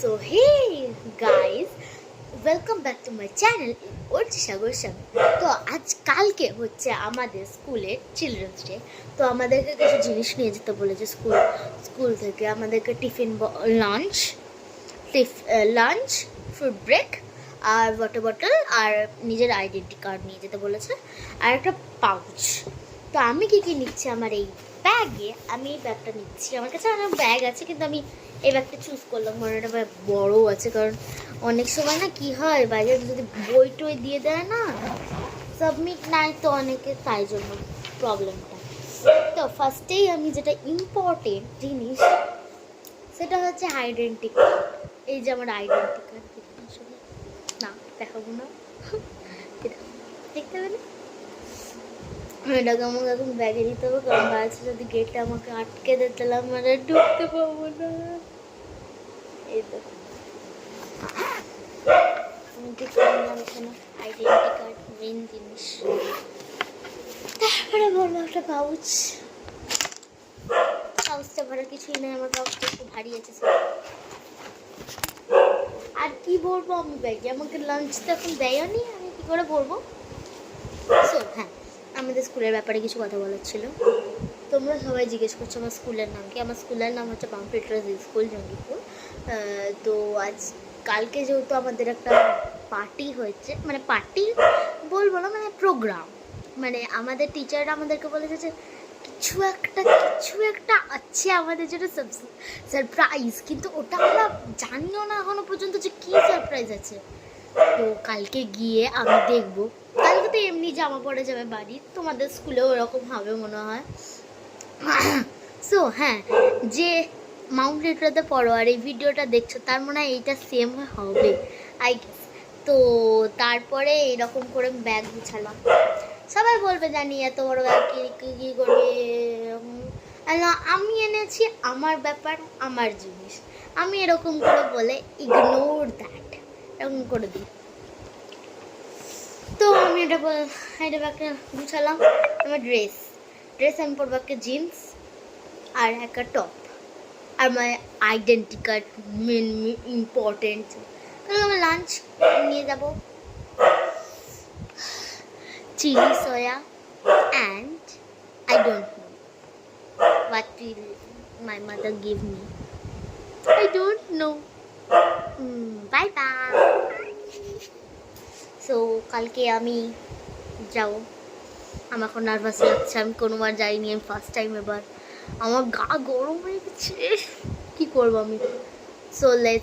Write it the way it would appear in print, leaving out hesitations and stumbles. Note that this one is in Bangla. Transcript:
So hey guys, welcome back to my channel সাগর স্বামী। তো কালকে হচ্ছে আমাদের স্কুলের চিলড্রেন্স ডে। তো আমাদেরকে কিছু জিনিস নিয়ে যেতে বলেছে স্কুল থেকে। আমাদেরকে লাঞ্চ ফুড ব্রেক আর ওয়াটার বটল আর নিজের আইডেন্টি কার্ড নিয়ে যেতে বলেছে আর একটা পাউচ। তো আমি কি নিচ্ছি আমার এই ব্যাগে, আমি এই ব্যাগটা নিচ্ছি। আমার কাছে অনেক ব্যাগ আছে কিন্তু আমি এই ব্যাগটা চুজ করলাম কারণ এটা বড়ো আছে। কারণ অনেক সময় না কি হয়, বাইরে যদি বই টই দিয়ে দেয় না, সাবমিট নাই তো অনেকে, তাই জন্য প্রবলেমটা। তো ফার্স্টেই আমি যেটা ইম্পর্টেন্ট জিনিস সেটা হচ্ছে আইডেন্টি কার্ড। এই যে আমার আইডেন্টি কার্ড, না দেখাবো না, দেখতে পেলে এটাকে আমাকে এখন ব্যাগে দিতে হবে। কারণ বাড়ছে যদি গেটটা আমাকে আটকে দেয় তাহলে আমরা ঢুকতে পাবো না। এই তো আইডেন্টি কার্ড মেন জিনিস। তারপরে বলবো একটা পাউচটা ভরা কিছুই নেই, আমার পাউচটা একটু ভারী আছে। আর কি বলবো আমি ব্যাগে, আমাকে লাঞ্চ তো এখন দেয়ও নি, আমি কি করে বলবো। সো হ্যাঁ, আমাদের স্কুলের ব্যাপারে কিছু কথা বলার ছিল। তোমরা সবাই জিজ্ঞেস করছো আমার স্কুলের নাম কি। আমার স্কুলের নাম হচ্ছে বাম পিটার্স স্কুল, জঙ্গিপুর। তো কালকে যেহেতু আমাদের একটা পার্টি হয়েছে, মানে পার্টি বলবো না, মানে প্রোগ্রাম, মানে আমাদের টিচাররা আমাদেরকে বলেছে যে কিছু একটা আছে আমাদের জন্য সারপ্রাইজ, কিন্তু ওটা আমরা জানিও না এখনো পর্যন্ত যে কী সারপ্রাইজ আছে। তো কালকে গিয়ে আমি দেখবো। কালকে তো এমনি জামা পরে যাবে বাড়ির, তোমাদের স্কুলেও ওরকম হবে মনে হয়। সো হ্যাঁ, যে মাউন্ট লিটরাতে পড়ো আর এই ভিডিওটা দেখছো তার মনে হয় এইটা সেম হবে আই গেস। তো তারপরে এরকম করে ব্যাগ গুছালাম। সবাই বলবে জানি এত বড় ব্যাগ কী করবে, আমি এনেছি আমার ব্যাপার আমার জিনিস, আমি এরকম করে বলে ইগনোর দ্যাট, এরকম করে দিই। তো আমি এটা ব্যাগটা গুছালাম। আমার ড্রেস আমি পরবো একটা জিন্স আর একটা টপ আর আমার আইডেন্টি কার্ড মেন ইম্পর্টেন্ট। কারণ আমার লাঞ্চ নিয়ে যাব chilli soya and I don't know what will my mother give me. I don't know. Bye bye. So কালকে আমি যাও, আমার এখন নার্ভাস লাগছে, আমি কোনোবার যাইনি, আমি ফার্স্ট টাইম এবার। আমার গা গরম হয়ে গেছে, কী করবো আমি। So let's